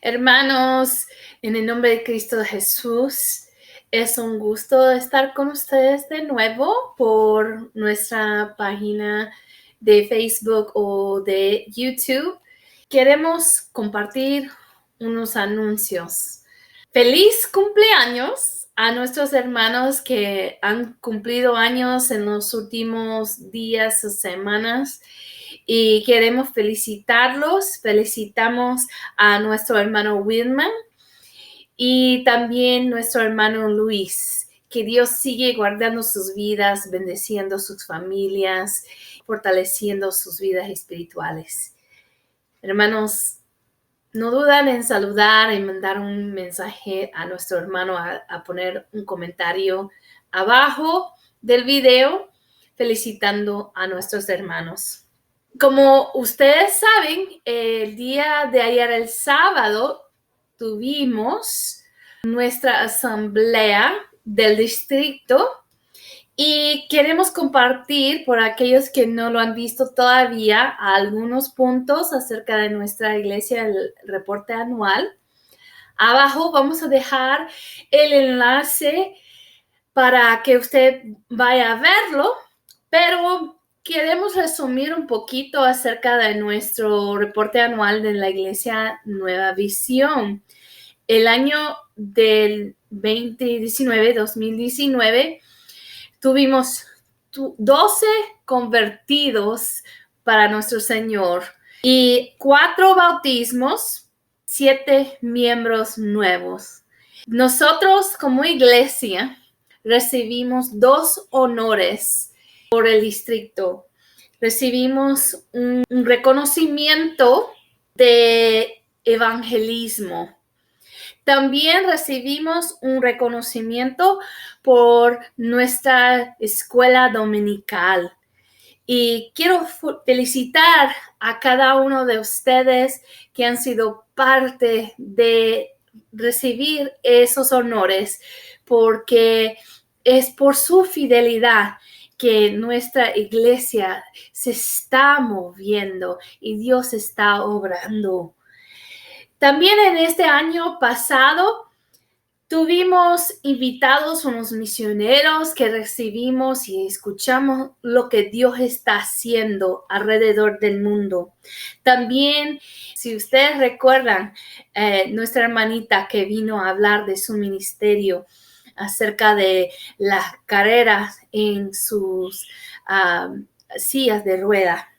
Hermanos, en el nombre de Cristo Jesús, es un gusto estar con ustedes de nuevo por nuestra página de Facebook o de YouTube. Queremos compartir unos anuncios. ¡Feliz cumpleaños a nuestros hermanos que han cumplido años en los últimos días o semanas! Y queremos felicitarlos. Felicitamos a nuestro hermano Wilman y también nuestro hermano Luis. Que Dios sigue guardando sus vidas, bendeciendo sus familias, fortaleciendo sus vidas espirituales. Hermanos, no dudan en saludar, en mandar un mensaje a nuestro hermano, a poner un comentario abajo del video felicitando a nuestros hermanos. Como ustedes saben, el día de ayer, el sábado, tuvimos nuestra asamblea del distrito y queremos compartir por aquellos que no lo han visto todavía algunos puntos acerca de nuestra iglesia, el reporte anual. Abajo vamos a dejar el enlace para que usted vaya a verlo, pero queremos resumir un poquito acerca de nuestro reporte anual de la Iglesia Nueva Visión. El año del 2019, tuvimos 12 convertidos para nuestro Señor y 4 bautismos, 7 miembros nuevos. Nosotros como iglesia recibimos 2 honores por el distrito. Recibimos un reconocimiento de evangelismo. También recibimos un reconocimiento por nuestra escuela dominical. Y quiero felicitar a cada uno de ustedes que han sido parte de recibir esos honores, porque es por su fidelidad que nuestra iglesia se está moviendo y Dios está obrando. También en este año pasado tuvimos invitados unos misioneros que recibimos y escuchamos lo que Dios está haciendo alrededor del mundo. También, si ustedes recuerdan, nuestra hermanita que vino a hablar de su ministerio acerca de las carreras en sus sillas de rueda.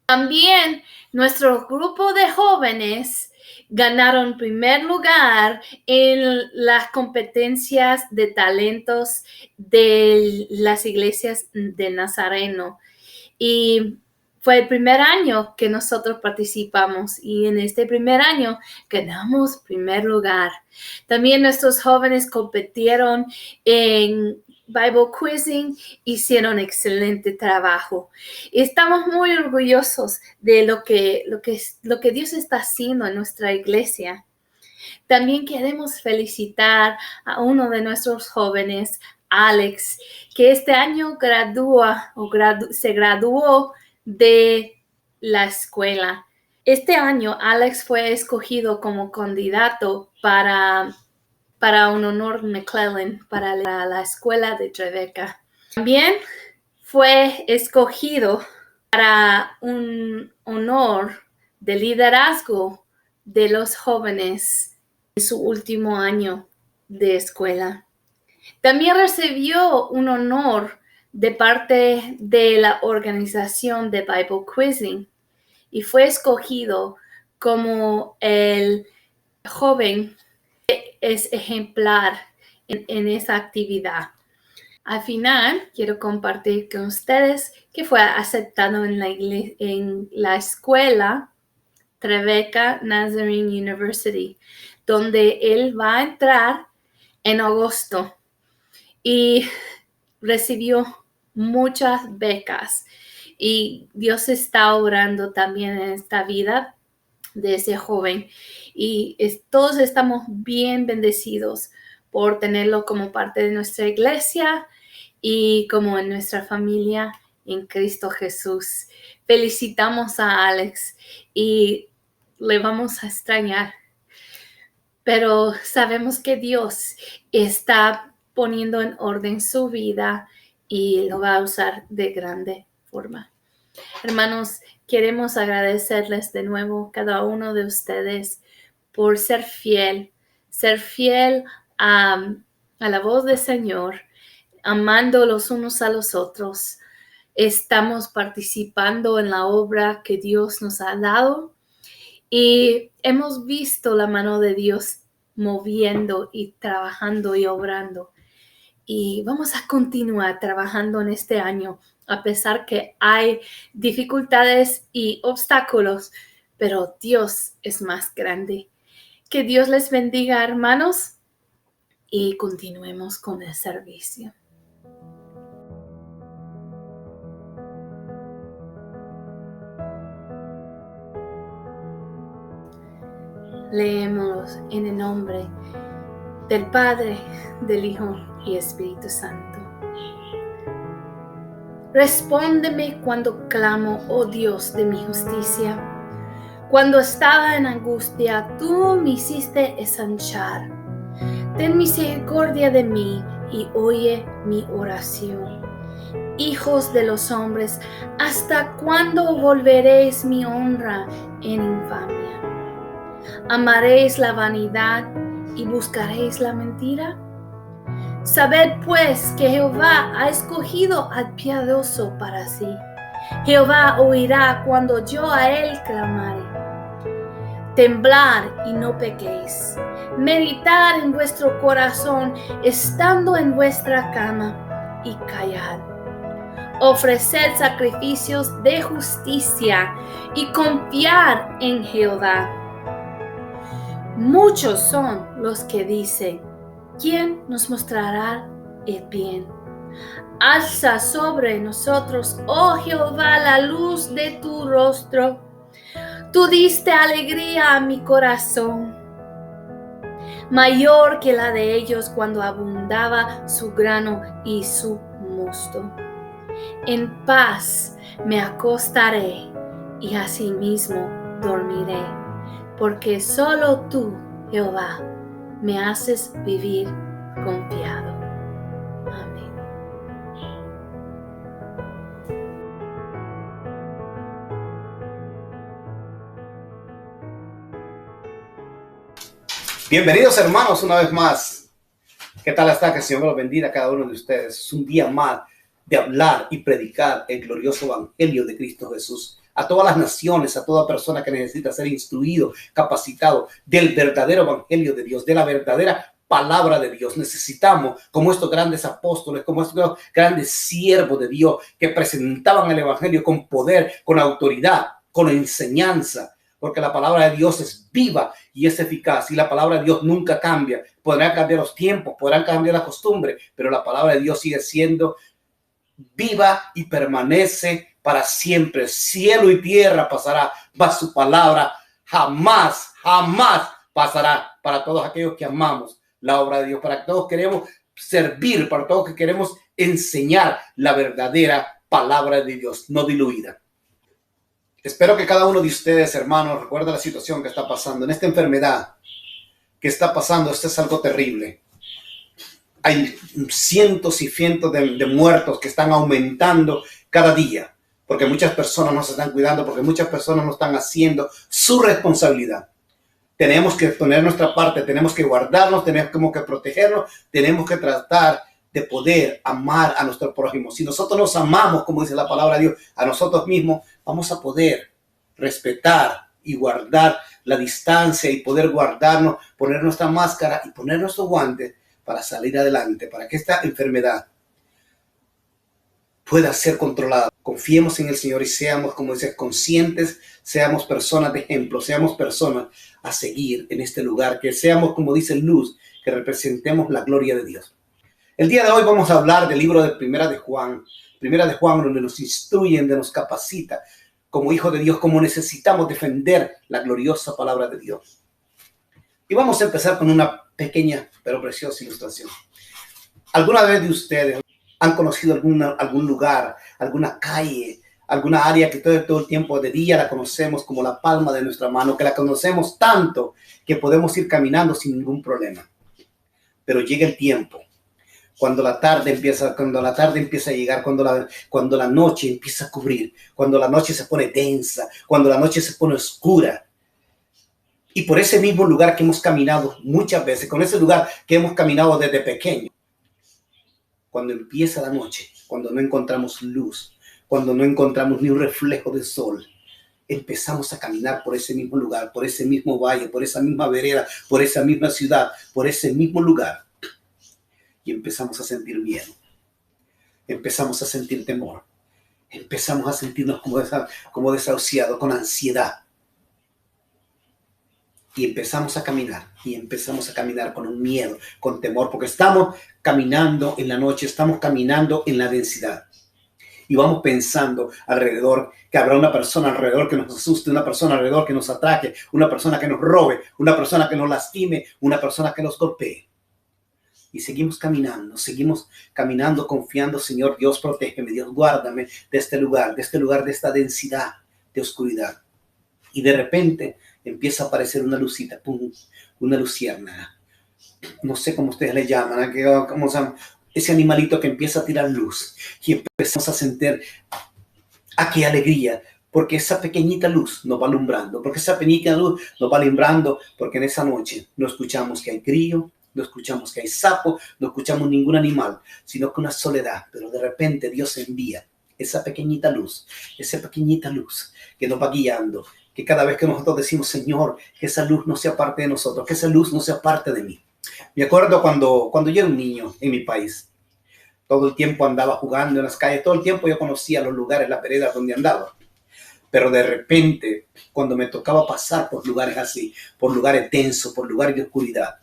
También nuestro grupo de jóvenes ganaron primer lugar en las competencias de talentos de las iglesias de Nazareno. Y fue el primer año que nosotros participamos y en este primer año ganamos primer lugar. También nuestros jóvenes compitieron en Bible Quizzing, hicieron excelente trabajo. Estamos muy orgullosos de lo que Dios está haciendo en nuestra iglesia. También queremos felicitar a uno de nuestros jóvenes, Alex, que este año se graduó de la escuela. Este año, Alex fue escogido como candidato para un honor McClellan para la escuela de Tribeca. También fue escogido para un honor de liderazgo de los jóvenes en su último año de escuela. También recibió un honor de parte de la organización de Bible Quizzing y fue escogido como el joven que es ejemplar en esa actividad. Al final, quiero compartir con ustedes que fue aceptado en la escuela Tribeca Nazarene University, donde él va a entrar en agosto y recibió muchas becas. Y Dios está obrando también en esta vida de ese joven. Y todos estamos bien bendecidos por tenerlo como parte de nuestra iglesia y como en nuestra familia en Cristo Jesús. Felicitamos a Alex y le vamos a extrañar. pero sabemos que Dios está poniendo en orden su vida y lo va a usar de grande forma. Hermanos, queremos agradecerles de nuevo cada uno de ustedes por ser fiel a la voz del Señor, amando los unos a los otros. Estamos participando en la obra que Dios nos ha dado y hemos visto la mano de Dios moviendo y trabajando y obrando. Y vamos a continuar trabajando en este año, a pesar que hay dificultades y obstáculos, pero Dios es más grande. Que Dios les bendiga, hermanos, y continuemos con el servicio. Leemos en el nombre del Padre, del Hijo y Espíritu Santo. Respóndeme cuando clamo, oh Dios de mi justicia. Cuando estaba en angustia, tú me hiciste ensanchar. Ten misericordia de mí y oye mi oración. Hijos de los hombres, ¿hasta cuándo volveréis mi honra en infamia? ¿Amaréis la vanidad y buscaréis la mentira? Sabed pues que Jehová ha escogido al piadoso para sí. Jehová oirá cuando yo a él clamare. Temblad y no pequéis. Meditad en vuestro corazón, estando en vuestra cama, y callad. Ofreced sacrificios de justicia y confiad en Jehová. Muchos son los que dicen: ¿quién nos mostrará el bien? Alza sobre nosotros, oh Jehová, la luz de tu rostro. Tú diste alegría a mi corazón, mayor que la de ellos cuando abundaba su grano y su mosto. En paz me acostaré y asimismo dormiré, porque solo tú, Jehová, me haces vivir confiado. Amén. Bienvenidos, hermanos, una vez más. ¿Qué tal está? Que el Señor los bendiga a cada uno de ustedes. Es un día más de hablar y predicar el glorioso evangelio de Cristo Jesús a todas las naciones, a toda persona que necesita ser instruido, capacitado del verdadero evangelio de Dios, de la verdadera palabra de Dios. Necesitamos, como estos grandes apóstoles, como estos grandes siervos de Dios que presentaban el evangelio con poder, con autoridad, con enseñanza, porque la palabra de Dios es viva y es eficaz, y la palabra de Dios nunca cambia. Podrán cambiar los tiempos, podrán cambiar las costumbres, pero la palabra de Dios sigue siendo viva y permanece para siempre. Cielo y tierra pasará, mas su palabra jamás pasará. Para todos aquellos que amamos la obra de Dios, para que todos queremos servir, para todos que queremos enseñar la verdadera palabra de Dios, no diluida. Espero que cada uno de ustedes, hermanos, recuerde la situación que está pasando en esta enfermedad que está pasando. Esto es algo terrible. Hay cientos y cientos de muertos que están aumentando cada día, porque muchas personas no se están cuidando, porque muchas personas no están haciendo su responsabilidad. Tenemos que poner nuestra parte, tenemos que guardarnos, tenemos que protegernos, tenemos que tratar de poder amar a nuestro prójimo. Si nosotros nos amamos, como dice la palabra de Dios, a nosotros mismos, vamos a poder respetar y guardar la distancia y poder guardarnos, poner nuestra máscara y poner nuestros guantes para salir adelante, para que esta enfermedad pueda ser controlada. Confiemos en el Señor y seamos, como dice, conscientes, seamos personas de ejemplo, seamos personas a seguir en este lugar, que seamos, como dice luz, que representemos la gloria de Dios. El día de hoy vamos a hablar del libro de Primera de Juan, donde nos instruye, donde nos capacita como hijos de Dios, cómo necesitamos defender la gloriosa palabra de Dios. Y vamos a empezar con una pequeña pero preciosa ilustración. ¿Alguna vez de ustedes han conocido algún lugar, alguna calle, alguna área que todo el tiempo de día la conocemos como la palma de nuestra mano, que la conocemos tanto que podemos ir caminando sin ningún problema. Pero llega el tiempo cuando la tarde empieza a llegar, cuando la noche empieza a cubrir, cuando la noche se pone densa, cuando la noche se pone oscura. Y por ese mismo lugar que hemos caminado muchas veces, con ese lugar que hemos caminado desde pequeño, cuando empieza la noche, cuando no encontramos luz, cuando no encontramos ni un reflejo de sol, empezamos a caminar por ese mismo lugar, por ese mismo valle, por esa misma vereda, por esa misma ciudad, por ese mismo lugar. Y empezamos a sentir miedo, empezamos a sentir temor, empezamos a sentirnos como desahuciados, con ansiedad. Y empezamos a caminar con un miedo, con temor, porque estamos caminando en la noche, estamos caminando en la densidad. Y vamos pensando alrededor que habrá una persona alrededor que nos asuste, una persona alrededor que nos ataque, una persona que nos robe, una persona que nos lastime, una persona que nos golpee. Y seguimos caminando confiando, Señor, Dios, protégeme, Dios, guárdame de este lugar, de esta densidad de oscuridad. Y de repente empieza a aparecer una lucita, pum, una luciérnaga. No sé cómo ustedes le llaman, ese animalito que empieza a tirar luz. Y empezamos a sentir qué alegría, porque esa pequeñita luz nos va alumbrando, porque en esa noche no escuchamos que hay grillo, no escuchamos que hay sapo, no escuchamos ningún animal, sino que una soledad. Pero de repente Dios envía esa pequeñita luz que nos va guiando, que cada vez que nosotros decimos, Señor, que esa luz no sea parte de nosotros, que esa luz no sea parte de mí. Me acuerdo cuando yo era un niño en mi país, todo el tiempo andaba jugando en las calles, todo el tiempo yo conocía los lugares, las veredas donde andaba. Pero de repente, cuando me tocaba pasar por lugares así, por lugares densos, por lugares de oscuridad,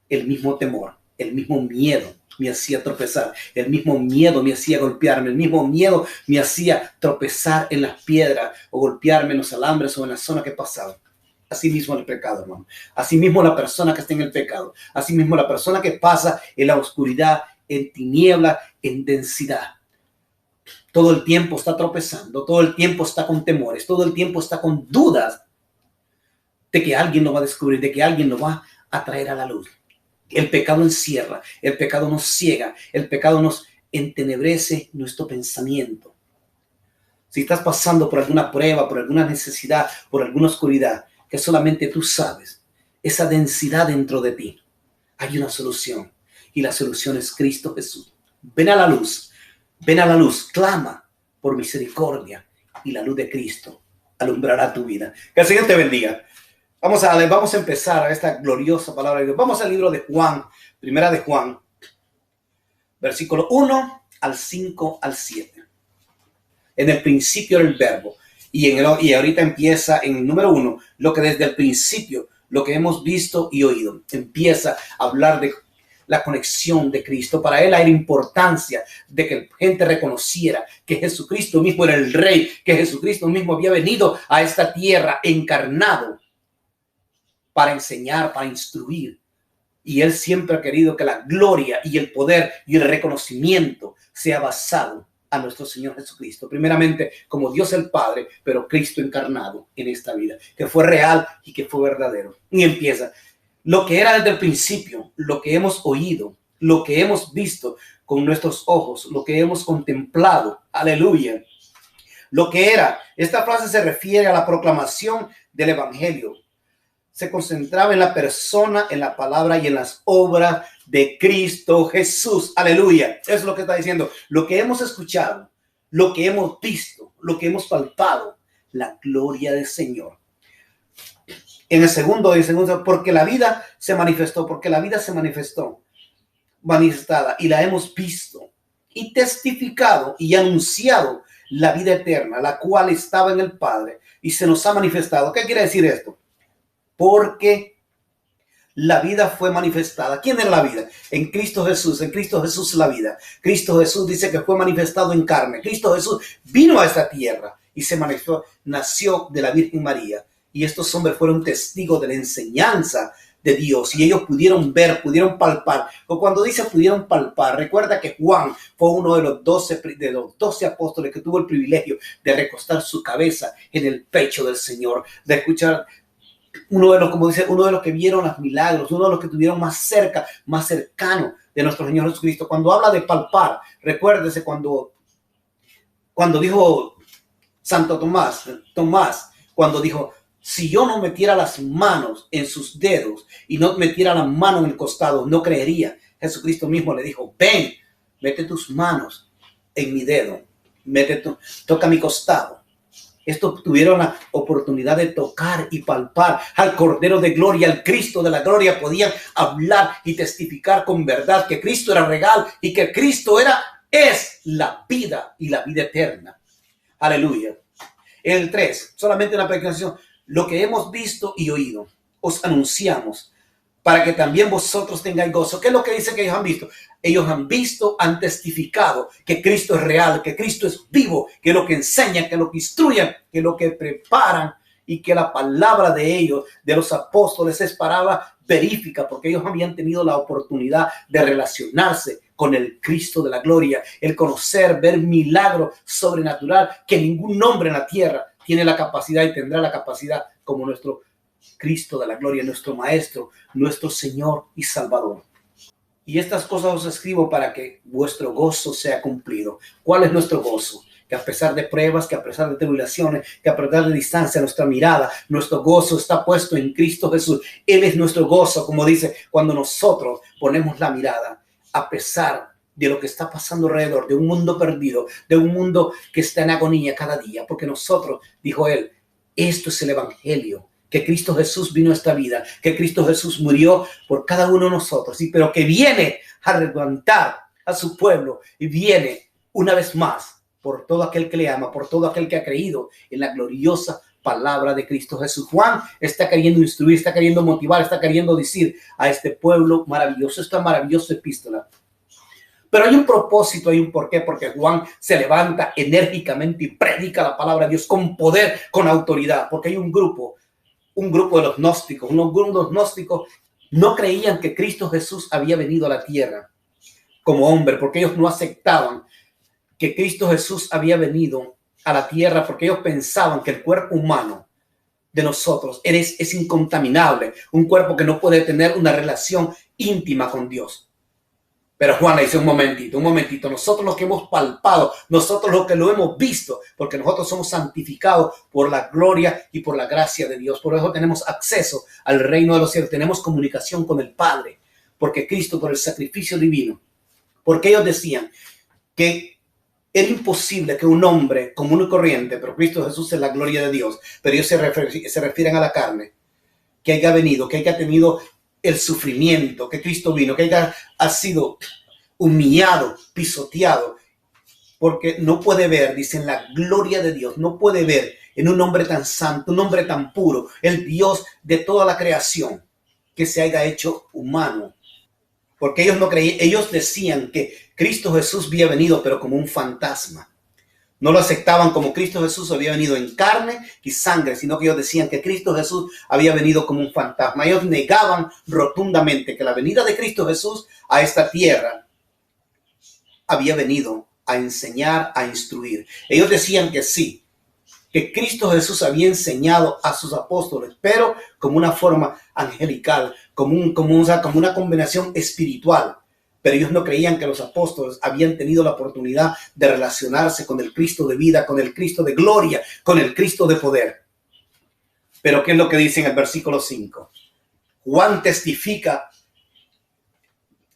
el mismo temor, el mismo miedo me hacía tropezar, el mismo miedo me hacía golpearme, el mismo miedo me hacía tropezar en las piedras o golpearme en los alambres o en la zona que pasaba. Así mismo el pecado, hermano. Así mismo la persona que está en el pecado. Así mismo la persona que pasa en la oscuridad, en tiniebla, en densidad. Todo el tiempo está tropezando, todo el tiempo está con temores, todo el tiempo está con dudas de que alguien lo va a descubrir, de que alguien lo va a traer a la luz. El pecado encierra, el pecado nos ciega, el pecado nos entenebrece nuestro pensamiento. Si estás pasando por alguna prueba, por alguna necesidad, por alguna oscuridad, que solamente tú sabes, esa densidad dentro de ti, hay una solución. Y la solución es Cristo Jesús. Ven a la luz, clama por misericordia y la luz de Cristo alumbrará tu vida. Que el Señor te bendiga. Vamos a empezar esta gloriosa palabra de Dios. Vamos al libro de Juan, primera de Juan, versículo 1 al 5 al 7. En el principio era el verbo. Y ahorita empieza en el número 1, lo que desde el principio, lo que hemos visto y oído. Empieza a hablar de la conexión de Cristo. Para él hay importancia de que la gente reconociera que Jesucristo mismo era el Rey, que Jesucristo mismo había venido a esta tierra encarnado para enseñar, para instruir. Y él siempre ha querido que la gloria y el poder y el reconocimiento sea basado a nuestro Señor Jesucristo. Primeramente como Dios el Padre, pero Cristo encarnado en esta vida, que fue real y que fue verdadero. Y empieza, lo que era desde el principio, lo que hemos oído, lo que hemos visto con nuestros ojos, lo que hemos contemplado, aleluya. Lo que era, esta frase se refiere a la proclamación del Evangelio. Se concentraba en la persona, en la palabra y en las obras de Cristo Jesús. Aleluya. Eso es lo que está diciendo. Lo que hemos escuchado, lo que hemos visto, lo que hemos palpado, la gloria del Señor. En el segundo, porque la vida se manifestó manifestada y la hemos visto y testificado y anunciado la vida eterna, la cual estaba en el Padre y se nos ha manifestado. ¿Qué quiere decir esto? Porque la vida fue manifestada. ¿Quién es la vida? En Cristo Jesús. En Cristo Jesús la vida. Cristo Jesús dice que fue manifestado en carne. Cristo Jesús vino a esta tierra y se manifestó, nació de la Virgen María. Y estos hombres fueron testigos de la enseñanza de Dios y ellos pudieron ver, pudieron palpar. O cuando dice pudieron palpar, recuerda que Juan fue uno de los 12 apóstoles que tuvo el privilegio de recostar su cabeza en el pecho del Señor, de escuchar uno de los, como dice, uno de los que vieron los milagros, uno de los que tuvieron más cerca, más cercano de nuestro Señor Jesucristo. Cuando habla de palpar, recuérdese cuando dijo Santo Tomás, cuando dijo, si yo no metiera las manos en sus dedos y no metiera la mano en el costado, no creería. Jesucristo mismo le dijo, ven, mete tus manos en mi dedo, toca mi costado. Estos tuvieron la oportunidad de tocar y palpar al Cordero de Gloria, al Cristo de la Gloria. Podían hablar y testificar con verdad que Cristo era real y que Cristo es la vida y la vida eterna. Aleluya. El 3, solamente una pequeña sección. Lo que hemos visto y oído, os anunciamos para que también vosotros tengáis gozo. ¿Qué es lo que dice que ellos han visto? Ellos han visto, han testificado que Cristo es real, que Cristo es vivo, que lo que enseñan, que lo que instruyen, que lo que preparan y que la palabra de ellos, de los apóstoles, es palabra verífica, porque ellos habían tenido la oportunidad de relacionarse con el Cristo de la gloria, el conocer, ver milagro sobrenatural que ningún hombre en la tierra tiene la capacidad y tendrá la capacidad como nuestro Cristo de la gloria, nuestro Maestro, nuestro Señor y Salvador. Y estas cosas os escribo para que vuestro gozo sea cumplido. ¿Cuál es nuestro gozo? Que a pesar de pruebas, que a pesar de tribulaciones, que a pesar de distancia, nuestra mirada, nuestro gozo está puesto en Cristo Jesús. Él es nuestro gozo, como dice, cuando nosotros ponemos la mirada, a pesar de lo que está pasando alrededor, de un mundo perdido, de un mundo que está en agonía cada día, porque nosotros, dijo él, esto es el evangelio, que Cristo Jesús vino a esta vida, que Cristo Jesús murió por cada uno de nosotros, ¿sí? Pero que viene a levantar a su pueblo y viene una vez más por todo aquel que le ama, por todo aquel que ha creído en la gloriosa palabra de Cristo Jesús. Juan está queriendo instruir, está queriendo motivar, está queriendo decir a este pueblo maravilloso, esta maravillosa epístola. Pero hay un propósito, hay un porqué, porque Juan se levanta enérgicamente y predica la palabra de Dios con poder, con autoridad, porque hay un grupo de los gnósticos. Los gnósticos no creían que Cristo Jesús había venido a la tierra como hombre, porque ellos no aceptaban que Cristo Jesús había venido a la tierra, porque ellos pensaban que el cuerpo humano de nosotros es incontaminable, un cuerpo que no puede tener una relación íntima con Dios. Pero Juan le dice, un momentito, nosotros los que hemos palpado, nosotros los que lo hemos visto, porque nosotros somos santificados por la gloria y por la gracia de Dios. Por eso tenemos acceso al reino de los cielos, tenemos comunicación con el Padre, porque Cristo, por el sacrificio divino, porque ellos decían que era imposible que un hombre común y corriente, pero Cristo Jesús es la gloria de Dios, pero ellos se refieren a la carne, que haya venido, que haya tenido el sufrimiento, que Cristo vino, que ha sido humillado, pisoteado, porque no puede ver, dicen, la gloria de Dios, no puede ver en un hombre tan santo, un hombre tan puro, el Dios de toda la creación, que se haya hecho humano. Porque ellos no creían, ellos decían que Cristo Jesús había venido, pero como un fantasma. No lo aceptaban como Cristo Jesús había venido en carne y sangre, sino que ellos decían que Cristo Jesús había venido como un fantasma. Ellos negaban rotundamente que la venida de Cristo Jesús a esta tierra había venido a enseñar, a instruir. Ellos decían que sí, que Cristo Jesús había enseñado a sus apóstoles, pero como una forma angelical, como una combinación espiritual. Pero ellos no creían que los apóstoles habían tenido la oportunidad de relacionarse con el Cristo de vida, con el Cristo de gloria, con el Cristo de poder. Pero ¿qué es lo que dice en el versículo 5? Juan testifica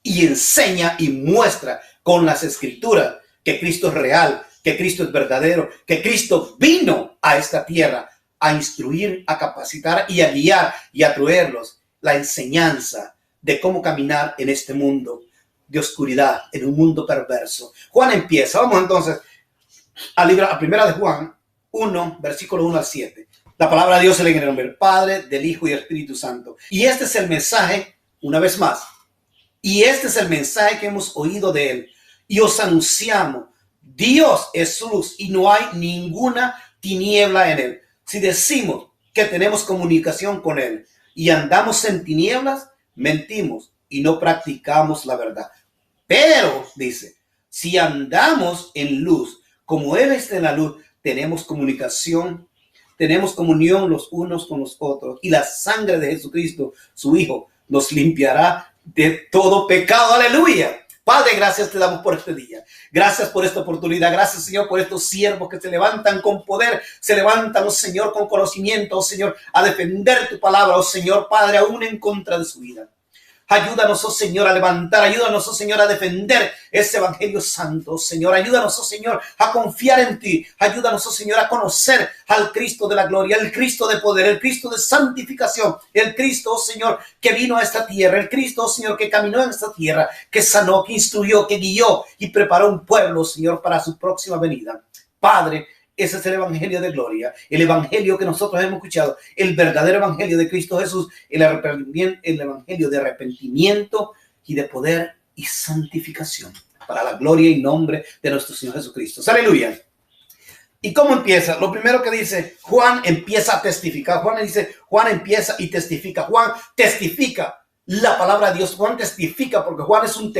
y enseña y muestra con las escrituras que Cristo es real, que Cristo es verdadero, que Cristo vino a esta tierra a instruir, a capacitar y a guiar y a traerlos la enseñanza de cómo caminar en este mundo de oscuridad, en un mundo perverso. Juan empieza, vamos entonces a primera de Juan 1, versículo 1 al 7. La palabra de Dios se lee en el nombre del Padre, del Hijo y del Espíritu Santo. Y este es el mensaje, una vez más, y este es el mensaje que hemos oído de él. Y os anunciamos, Dios es luz y no hay ninguna tiniebla en él. Si decimos que tenemos comunicación con él y andamos en tinieblas, mentimos y no practicamos la verdad. Pero, dice, si andamos en luz, como Él está en la luz, tenemos comunicación, tenemos comunión los unos con los otros. Y la sangre de Jesucristo, su Hijo, nos limpiará de todo pecado. Aleluya. Padre, gracias te damos por este día. Gracias por esta oportunidad. Gracias, Señor, por estos siervos que se levantan con poder. Se levantan, oh Señor, con conocimiento, oh Señor, a defender tu palabra, oh Señor, Padre, aún en contra de su vida. Ayúdanos, oh Señor, a levantar. Ayúdanos, oh Señor, a defender ese evangelio santo, oh Señor. Ayúdanos, oh Señor, a confiar en ti. Ayúdanos, oh Señor, a conocer al Cristo de la gloria, el Cristo de poder, el Cristo de santificación, el Cristo, oh Señor, que vino a esta tierra, el Cristo, oh Señor, que caminó en esta tierra, que sanó, que instruyó, que guió y preparó un pueblo, Señor, para su próxima venida. Padre, ese es el evangelio de gloria, el evangelio que nosotros hemos escuchado, el verdadero evangelio de Cristo Jesús, el evangelio de arrepentimiento y de poder y santificación para la gloria y nombre de nuestro Señor Jesucristo. Aleluya. ¿Y cómo empieza? Lo primero que dice, Juan empieza a testificar. Juan empieza y testifica. Juan testifica la palabra de Dios. Juan testifica porque Juan es un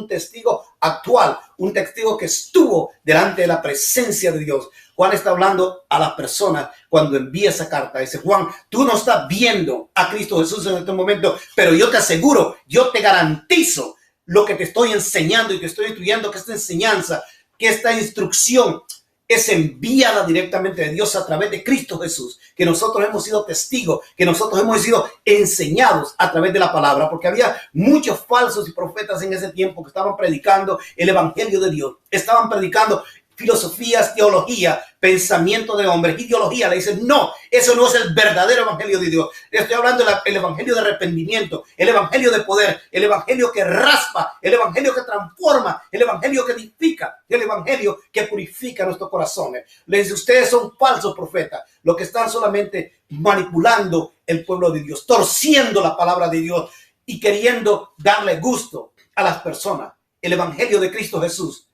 testigo actual, un testigo que estuvo delante de la presencia de Dios. Juan está hablando a las personas cuando envía esa carta. Dice, Juan, tú no estás viendo a Cristo Jesús en este momento, pero yo te aseguro, yo te garantizo lo que te estoy enseñando y te estoy instruyendo, que esta enseñanza, que esta instrucción es enviada directamente de Dios a través de Cristo Jesús, que nosotros hemos sido testigos, que nosotros hemos sido enseñados a través de la palabra, porque había muchos falsos y profetas en ese tiempo que estaban predicando el evangelio de Dios, estaban predicando filosofías, teología, pensamiento de hombres, ideología. Le dicen, no, eso no es el verdadero evangelio de Dios. Estoy hablando del evangelio de arrepentimiento, el evangelio de poder, el evangelio que raspa, el evangelio que transforma, el evangelio que edifica, el evangelio que purifica nuestros corazones. Le dice, ustedes son falsos profetas, los que están solamente manipulando el pueblo de Dios, torciendo la palabra de Dios y queriendo darle gusto a las personas. El evangelio de Cristo Jesús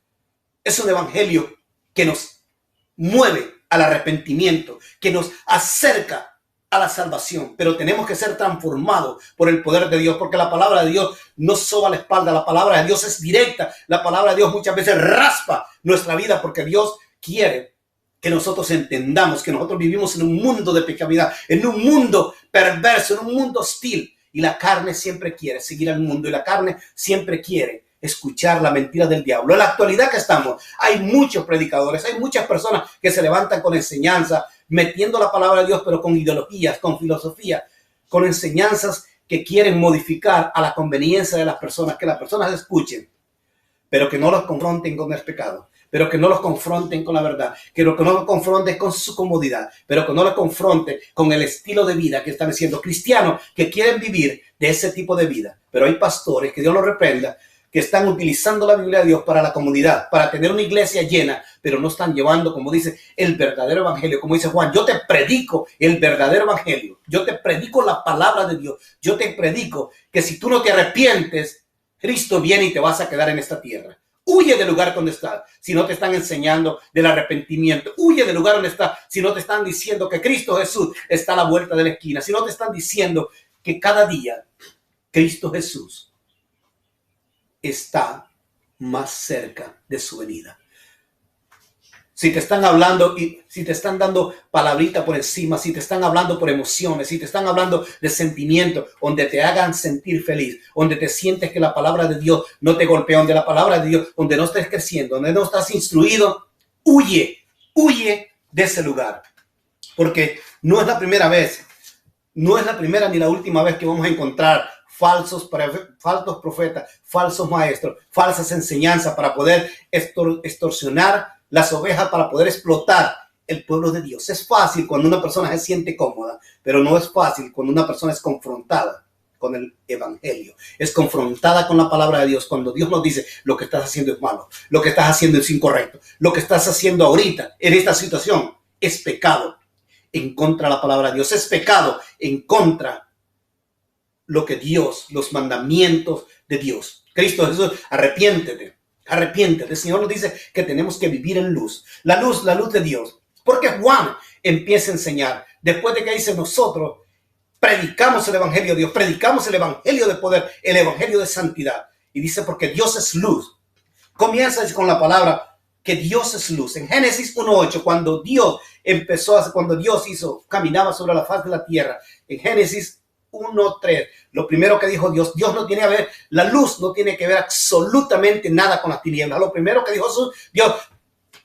es un evangelio que nos mueve al arrepentimiento, que nos acerca a la salvación, pero tenemos que ser transformados por el poder de Dios, porque la palabra de Dios no soba la espalda, la palabra de Dios es directa, la palabra de Dios muchas veces raspa nuestra vida, porque Dios quiere que nosotros entendamos que nosotros vivimos en un mundo de pecamidad, en un mundo perverso, en un mundo hostil, y la carne siempre quiere seguir al mundo, y la carne siempre quiere escuchar la mentira del diablo. En la actualidad que estamos, hay muchos predicadores, hay muchas personas que se levantan con enseñanza, metiendo la palabra de Dios, pero con ideologías, con filosofía, con enseñanzas que quieren modificar a la conveniencia de las personas, que las personas escuchen, pero que no los confronten con el pecado, pero que no los confronten con la verdad, que no los confronten con su comodidad, pero que no los confronten con el estilo de vida que están haciendo. Cristianos que quieren vivir de ese tipo de vida, pero hay pastores, que Dios los reprenda, que están utilizando la Biblia de Dios para la comunidad, para tener una iglesia llena, pero no están llevando, como dice, el verdadero evangelio. Como dice Juan, yo te predico el verdadero evangelio, yo te predico la palabra de Dios, yo te predico que si tú no te arrepientes, Cristo viene y te vas a quedar en esta tierra. Huye del lugar donde estás si no te están enseñando del arrepentimiento. Huye del lugar donde estás si no te están diciendo que Cristo Jesús está a la vuelta de la esquina, si no te están diciendo que cada día Cristo Jesús está más cerca de su venida. Si te están hablando y si te están dando palabrita por encima, si te están hablando por emociones, si te están hablando de sentimientos, donde te hagan sentir feliz, donde te sientes que la palabra de Dios no te golpea, donde la palabra de Dios, donde no estés creciendo, donde no estás instruido, huye de ese lugar. Porque no es la primera vez, no es la primera ni la última vez que vamos a encontrar falsos profetas, falsos maestros, falsas enseñanzas para poder extorsionar las ovejas, para poder explotar el pueblo de Dios. Es fácil cuando una persona se siente cómoda, pero no es fácil cuando una persona es confrontada con el evangelio, es confrontada con la palabra de Dios, cuando Dios nos dice lo que estás haciendo es malo, lo que estás haciendo es incorrecto, lo que estás haciendo ahorita en esta situación es pecado en contra de la palabra de Dios, es pecado en contra lo que Dios, los mandamientos de Dios. Cristo Jesús, arrepiéntete. El Señor nos dice que tenemos que vivir en luz. La luz de Dios. Porque Juan empieza a enseñar. Después de que dice nosotros predicamos el evangelio de Dios, predicamos el evangelio de poder, el evangelio de santidad. Y dice, porque Dios es luz. Comienza con la palabra que Dios es luz. En Génesis 1:8, cuando Dios caminaba sobre la faz de la tierra, en Génesis 1:3, lo primero que dijo Dios no tiene que ver, la luz no tiene que ver absolutamente nada con las tinieblas. Lo primero que dijo Dios,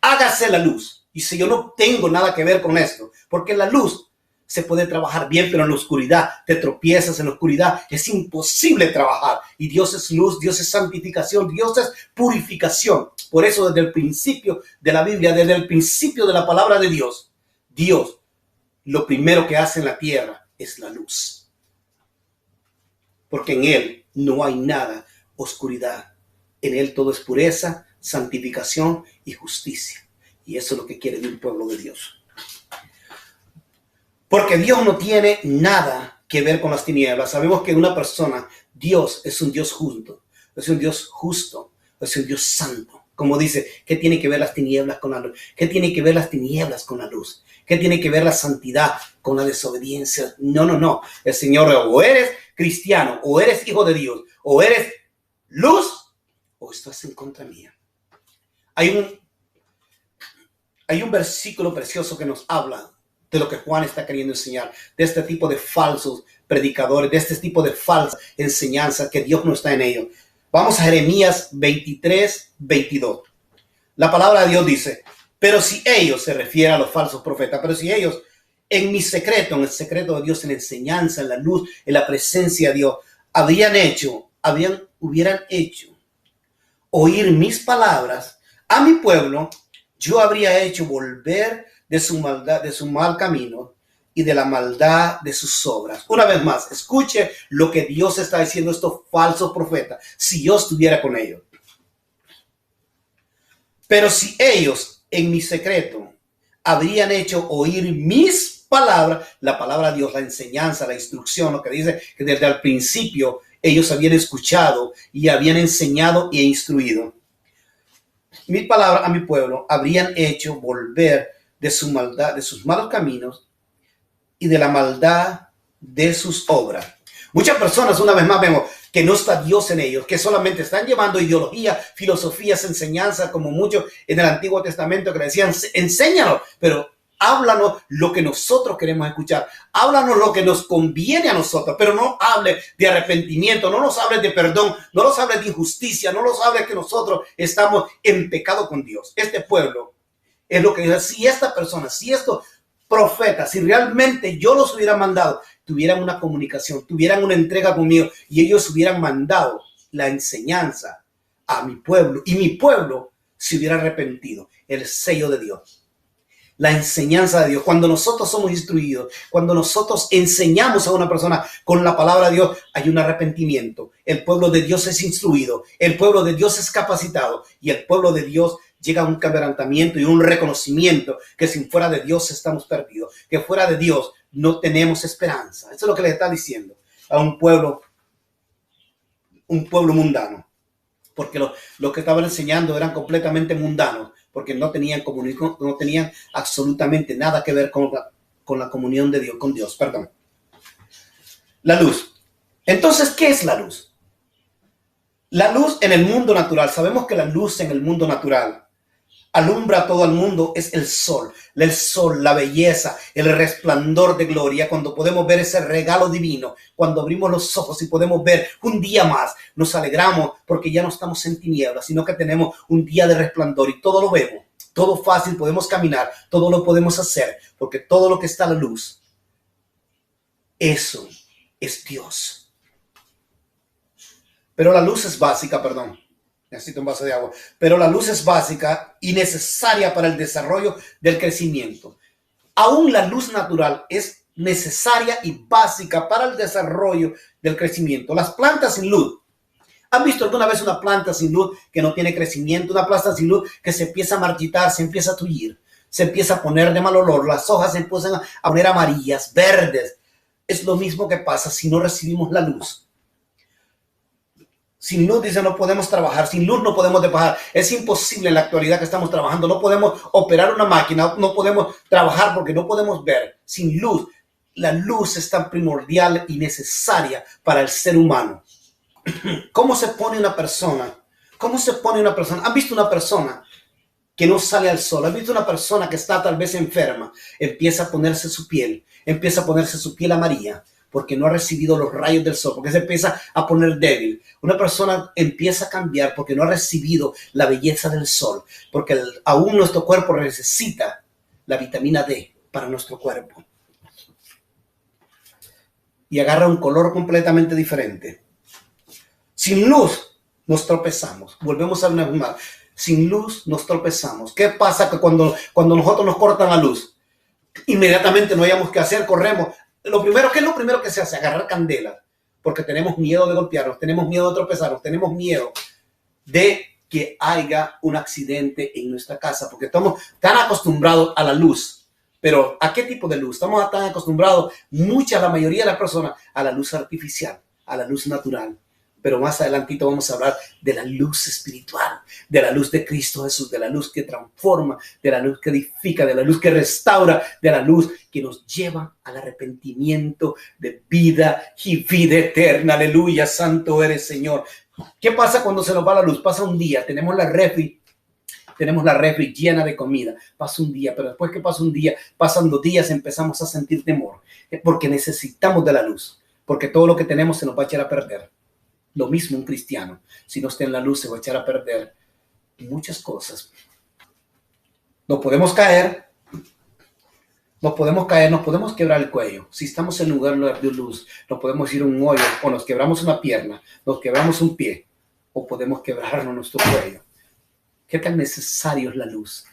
hágase la luz. Y si yo no tengo nada que ver con esto, porque la luz se puede trabajar bien, pero en la oscuridad te tropiezas, en la oscuridad es imposible trabajar. Y Dios es luz, Dios es santificación, Dios es purificación. Por eso desde el principio de la Biblia, desde el principio de la palabra de Dios, Dios lo primero que hace en la tierra es la luz. Porque en Él no hay nada, oscuridad. En Él todo es pureza, santificación y justicia. Y eso es lo que quiere de un pueblo de Dios. Porque Dios no tiene nada que ver con las tinieblas. Sabemos que una persona, Dios es un Dios justo, es un Dios santo. Como dice, ¿qué tiene que ver las tinieblas con la luz? ¿Qué tiene que ver las tinieblas con la luz? ¿Qué tiene que ver la santidad con la desobediencia? No. El Señor, o eres cristiano, o eres hijo de Dios, o eres luz, o estás en contra mía. Hay un versículo precioso que nos habla de lo que Juan está queriendo enseñar, de este tipo de falsos predicadores, de este tipo de falsa enseñanza, que Dios no está en ellos. Vamos a Jeremías 23:22. La palabra de Dios dice, pero si ellos, se refiere a los falsos profetas, pero si ellos en mi secreto, en el secreto de Dios, en la enseñanza, en la luz, en la presencia de Dios, hubieran hecho oír mis palabras a mi pueblo, yo habría hecho volver de su maldad, de su mal camino y de la maldad de sus obras. Una vez más, escuche lo que Dios está diciendo a estos falsos profetas, si yo estuviera con ellos. Pero si ellos en mi secreto habrían hecho oír mis palabras, la palabra de Dios, la enseñanza, la instrucción, lo que dice que desde el principio ellos habían escuchado y habían enseñado e instruido. Mis palabras a mi pueblo habrían hecho volver de su maldad, de sus malos caminos y de la maldad de sus obras. Muchas personas, una vez más, vemos que no está Dios en ellos, que solamente están llevando ideología, filosofías, enseñanzas, como muchos en el Antiguo Testamento que le decían, enséñanos, pero háblanos lo que nosotros queremos escuchar. Háblanos lo que nos conviene a nosotros, pero no hable de arrepentimiento, no nos hable de perdón, no nos hable de injusticia, no nos hable que nosotros estamos en pecado con Dios. Este pueblo es lo que dice, si esta persona, si estos profetas, si realmente yo los hubiera mandado, tuvieran una comunicación, tuvieran una entrega conmigo y ellos hubieran mandado la enseñanza a mi pueblo y mi pueblo se hubiera arrepentido, el sello de Dios. La enseñanza de Dios, cuando nosotros somos instruidos, cuando nosotros enseñamos a una persona con la palabra de Dios, hay un arrepentimiento. El pueblo de Dios es instruido, el pueblo de Dios es capacitado y el pueblo de Dios llega a un quebrantamiento y un reconocimiento que sin fuera de Dios estamos perdidos, que fuera de Dios no tenemos esperanza. Eso es lo que le está diciendo a un pueblo mundano, porque lo que estaban enseñando eran completamente mundanos, porque no tenían absolutamente nada que ver con la comunión de Dios, con Dios, perdón. La luz. Entonces, ¿qué es la luz? La luz en el mundo natural. Sabemos que la luz en el mundo natural alumbra a todo el mundo, es el sol, la belleza, el resplandor de gloria, cuando podemos ver ese regalo divino, cuando abrimos los ojos y podemos ver un día más, nos alegramos porque ya no estamos en tinieblas, sino que tenemos un día de resplandor y todo lo vemos, todo fácil, podemos caminar, todo lo podemos hacer, porque todo lo que está a la luz, eso es Dios. Pero la luz es básica, perdón. Necesito un vaso de agua. Pero la luz es básica y necesaria para el desarrollo del crecimiento. Aún la luz natural es necesaria y básica para el desarrollo del crecimiento. Las plantas sin luz. ¿Han visto alguna vez una planta sin luz que no tiene crecimiento? Una planta sin luz que se empieza a marchitar, se empieza a tullir, se empieza a poner de mal olor. Las hojas se empiezan a poner amarillas, verdes. Es lo mismo que pasa si no recibimos la luz. Sin luz, dice, no podemos trabajar. Sin luz no podemos trabajar. Es imposible en la actualidad que estamos trabajando. No podemos operar una máquina. No podemos trabajar porque no podemos ver. Sin luz la luz es tan primordial y necesaria para el ser humano. ¿Cómo se pone una persona? ¿Cómo se pone una persona? ¿Han visto una persona que no sale al sol? ¿Han visto una persona que está tal vez enferma? Empieza a ponerse su piel amarilla porque no ha recibido los rayos del sol, porque se empieza a poner débil. Una persona empieza a cambiar porque no ha recibido la belleza del sol, porque aún nuestro cuerpo necesita la vitamina D para nuestro cuerpo. Y agarra un color completamente diferente. Sin luz nos tropezamos. Volvemos a una vez más. Sin luz nos tropezamos. ¿Qué pasa que cuando nosotros nos cortan la luz? Inmediatamente no hayamos qué hacer, corremos. ¿Qué es lo primero que se hace? Agarrar candela. Porque tenemos miedo de golpearnos, tenemos miedo de tropezarnos, tenemos miedo de que haya un accidente en nuestra casa. Porque estamos tan acostumbrados a la luz. Pero ¿a qué tipo de luz? Estamos tan acostumbrados, la mayoría de las personas, a la luz artificial, a la luz natural. Pero más adelantito vamos a hablar de la luz espiritual, de la luz de Cristo Jesús, de la luz que transforma, de la luz que edifica, de la luz que restaura, de la luz que nos lleva al arrepentimiento de vida y vida eterna. Aleluya, santo eres, Señor. ¿Qué pasa cuando se nos va la luz? Pasa un día, tenemos la refri llena de comida. Pasa un día, pero después que pasa un día, pasan 2 días, empezamos a sentir temor, porque necesitamos de la luz, porque todo lo que tenemos se nos va a echar a perder. Lo mismo un cristiano, si no está en la luz, se va a echar a perder muchas cosas. Nos podemos caer, nos podemos quebrar el cuello. Si estamos en lugar de luz, nos podemos ir a un hoyo, o nos quebramos una pierna, nos quebramos un pie, o podemos quebrarnos nuestro cuello. ¿Qué tan necesario es la luz?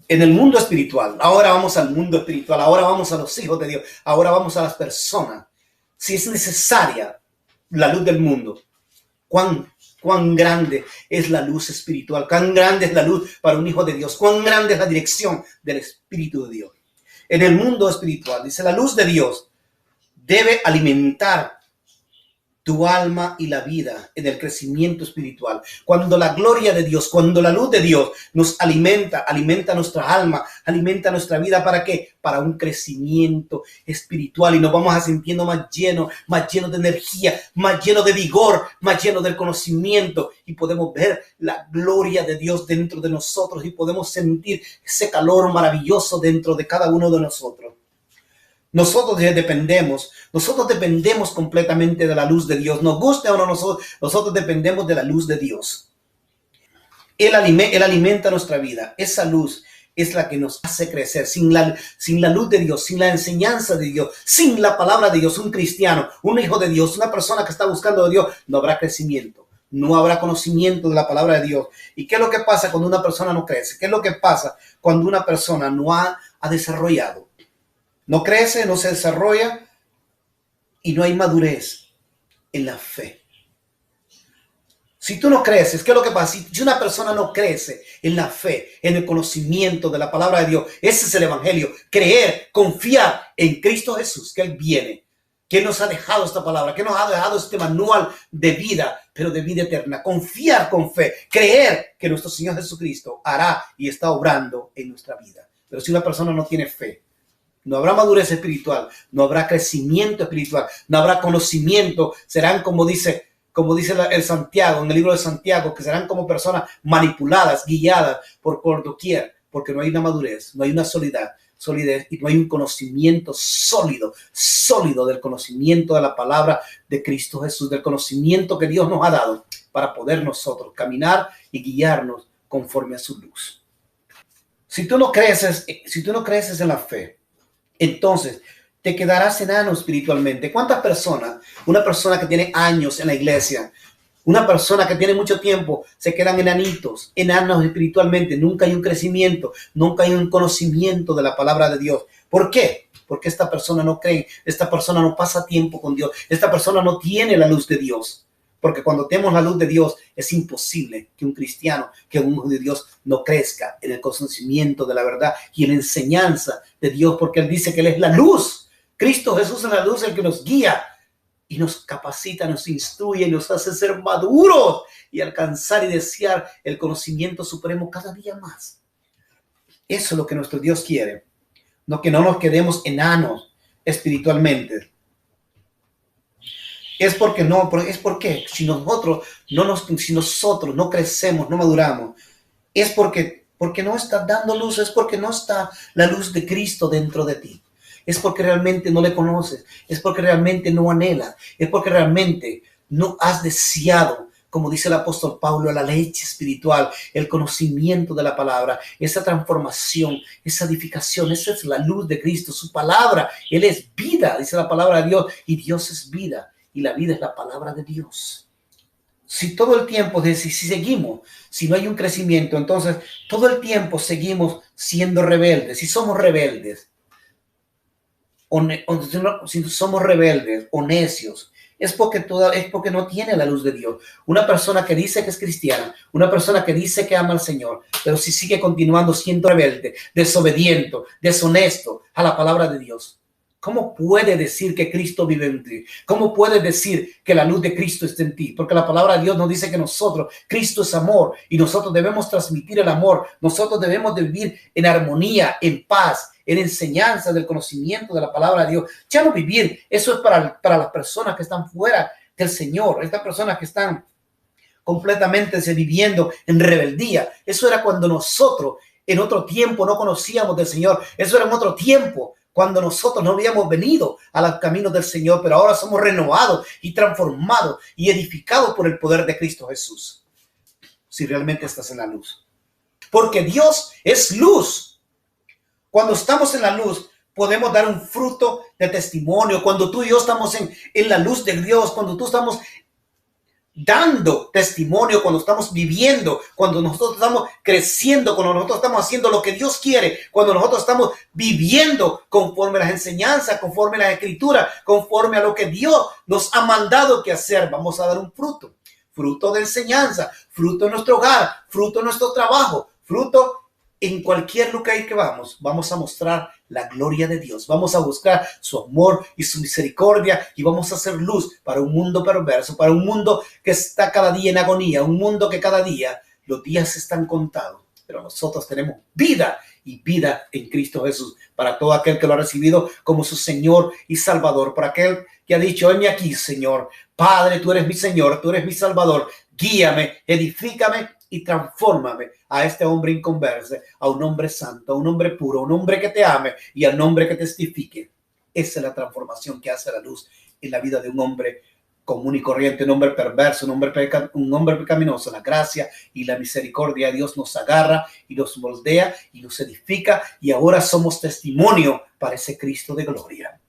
En el mundo espiritual, ahora vamos al mundo espiritual, ahora vamos a los hijos de Dios, ahora vamos a las personas. Si es necesaria la luz del mundo, cuán grande es la luz espiritual, cuán grande es la luz para un hijo de Dios, cuán grande es la dirección del Espíritu de Dios. En el mundo espiritual, dice, la luz de Dios debe alimentar tu alma y la vida en el crecimiento espiritual. Cuando la gloria de Dios, cuando la luz de Dios nos alimenta nuestra alma, alimenta nuestra vida. ¿Para qué? Para un crecimiento espiritual, y nos vamos a sintiendo más llenos de energía, más llenos de vigor, más llenos del conocimiento, y podemos ver la gloria de Dios dentro de nosotros y podemos sentir ese calor maravilloso dentro de cada uno de nosotros. Nosotros dependemos completamente de la luz de Dios. Nos guste o no, nosotros dependemos de la luz de Dios. Él alimenta nuestra vida. Esa luz es la que nos hace crecer. Sin la luz de Dios, sin la enseñanza de Dios, sin la palabra de Dios, un cristiano, un hijo de Dios, una persona que está buscando a Dios, no habrá crecimiento. No habrá conocimiento de la palabra de Dios. ¿Y qué es lo que pasa cuando una persona no crece? ¿Qué es lo que pasa cuando una persona no ha desarrollado? No crece, no se desarrolla y no hay madurez en la fe. Si tú no creces, ¿qué es lo que pasa? Si una persona no crece en la fe, en el conocimiento de la palabra de Dios, ese es el evangelio. Creer, confiar en Cristo Jesús, que Él viene, que nos ha dejado esta palabra, que nos ha dejado este manual de vida, pero de vida eterna. Confiar con fe, creer que nuestro Señor Jesucristo hará y está obrando en nuestra vida. Pero si una persona no tiene fe, no habrá madurez espiritual, no habrá crecimiento espiritual, no habrá conocimiento. Serán como dice el Santiago, en el libro de Santiago, que serán como personas manipuladas, guiadas por doquier, porque no hay una madurez, no hay una solidez y no hay un conocimiento sólido del conocimiento de la palabra de Cristo Jesús, del conocimiento que Dios nos ha dado para poder nosotros caminar y guiarnos conforme a su luz. Si tú no creces en la fe, entonces te quedarás enano espiritualmente. ¿Cuántas personas, una persona que tiene años en la iglesia, una persona que tiene mucho tiempo, se quedan enanos espiritualmente? Nunca hay un crecimiento, nunca hay un conocimiento de la palabra de Dios. ¿Por qué? Porque esta persona no cree, esta persona no pasa tiempo con Dios, esta persona no tiene la luz de Dios. Porque cuando tenemos la luz de Dios, es imposible que un cristiano, que un hijo de Dios no crezca en el conocimiento de la verdad y en la enseñanza de Dios, porque Él dice que Él es la luz. Cristo Jesús es la luz, el que nos guía y nos capacita, nos instruye y nos hace ser maduros y alcanzar y desear el conocimiento supremo cada día más. Eso es lo que nuestro Dios quiere. No que no nos quedemos enanos espiritualmente. Es porque si nosotros no crecemos, no maduramos, es porque no está dando luz, es porque no está la luz de Cristo dentro de ti. Es porque realmente no le conoces, es porque realmente no anhelas, es porque realmente no has deseado, como dice el apóstol Pablo, la leche espiritual, el conocimiento de la palabra, esa transformación, esa edificación. Esa es la luz de Cristo, su palabra. Él es vida, dice la palabra de Dios, y Dios es vida, y la vida es la palabra de Dios. Si todo el tiempo, si seguimos, si no hay un crecimiento, entonces todo el tiempo seguimos siendo rebeldes. Si somos rebeldes, si somos rebeldes o necios, es porque no tiene la luz de Dios. Una persona que dice que es cristiana, una persona que dice que ama al Señor, pero si sigue continuando siendo rebelde, desobediente, deshonesto a la palabra de Dios, ¿cómo puede decir que Cristo vive en ti? ¿Cómo puede decir que la luz de Cristo está en ti? Porque la palabra de Dios nos dice que Cristo es amor, y nosotros debemos transmitir el amor. Nosotros debemos de vivir en armonía, en paz, en enseñanza del conocimiento de la palabra de Dios. Ya no vivir, eso es para las personas que están fuera del Señor, estas personas que están completamente viviendo en rebeldía. Eso era cuando nosotros en otro tiempo no conocíamos del Señor. Eso era en otro tiempo, cuando nosotros no habíamos venido a los caminos del Señor, pero ahora somos renovados y transformados y edificados por el poder de Cristo Jesús. Si realmente estás en la luz. Porque Dios es luz. Cuando estamos en la luz, podemos dar un fruto de testimonio. Cuando tú y yo estamos en la luz de Dios, cuando tú estamos dando testimonio, cuando estamos viviendo, cuando nosotros estamos creciendo, cuando nosotros estamos haciendo lo que Dios quiere, cuando nosotros estamos viviendo conforme a las enseñanzas, conforme a la escritura, conforme a lo que Dios nos ha mandado que hacer, vamos a dar un fruto. Fruto de enseñanza, fruto en nuestro hogar, fruto en nuestro trabajo, fruto en cualquier lugar que vamos a mostrar la gloria de Dios. Vamos a buscar su amor y su misericordia, y vamos a hacer luz para un mundo perverso, para un mundo que está cada día en agonía, un mundo que cada día los días están contados. Pero nosotros tenemos vida, y vida en Cristo Jesús, para todo aquel que lo ha recibido como su Señor y Salvador, para aquel que ha dicho: heme aquí, Señor. Padre, tú eres mi Señor, tú eres mi Salvador. Guíame, edifícame y transfórmame a este hombre inconverso, a un hombre santo, a un hombre puro, a un hombre que te ame y al hombre que testifique. Esa es la transformación que hace la luz en la vida de un hombre común y corriente, un hombre perverso, un hombre pecaminoso. La gracia y la misericordia de Dios nos agarra y nos moldea y nos edifica, y ahora somos testimonio para ese Cristo de gloria.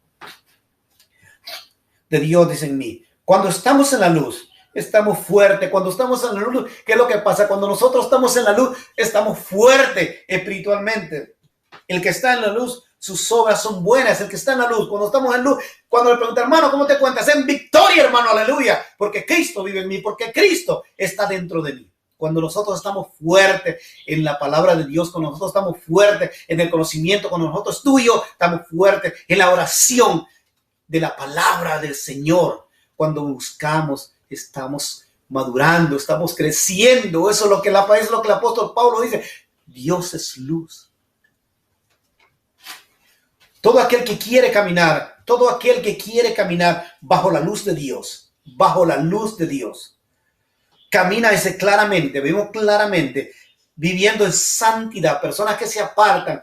De Dios, dice en mí. Cuando estamos en la luz, estamos fuertes. Cuando estamos en la luz, ¿qué es lo que pasa? Cuando nosotros estamos en la luz, estamos fuertes espiritualmente. El que está en la luz, sus obras son buenas. El que está en la luz, cuando estamos en luz, cuando le pregunta: hermano, ¿cómo te cuentas? En victoria, hermano, aleluya. Porque Cristo vive en mí, porque Cristo está dentro de mí. Cuando nosotros estamos fuertes en la palabra de Dios, cuando nosotros estamos fuertes en el conocimiento, cuando nosotros, tú y yo, estamos fuertes en la oración de la palabra del Señor, cuando buscamos, estamos madurando, estamos creciendo. Eso es lo que el apóstol Pablo dice: Dios es luz. Todo aquel que quiere caminar bajo la luz de Dios, camina ese claramente, vemos claramente, viviendo en santidad. Personas que se apartan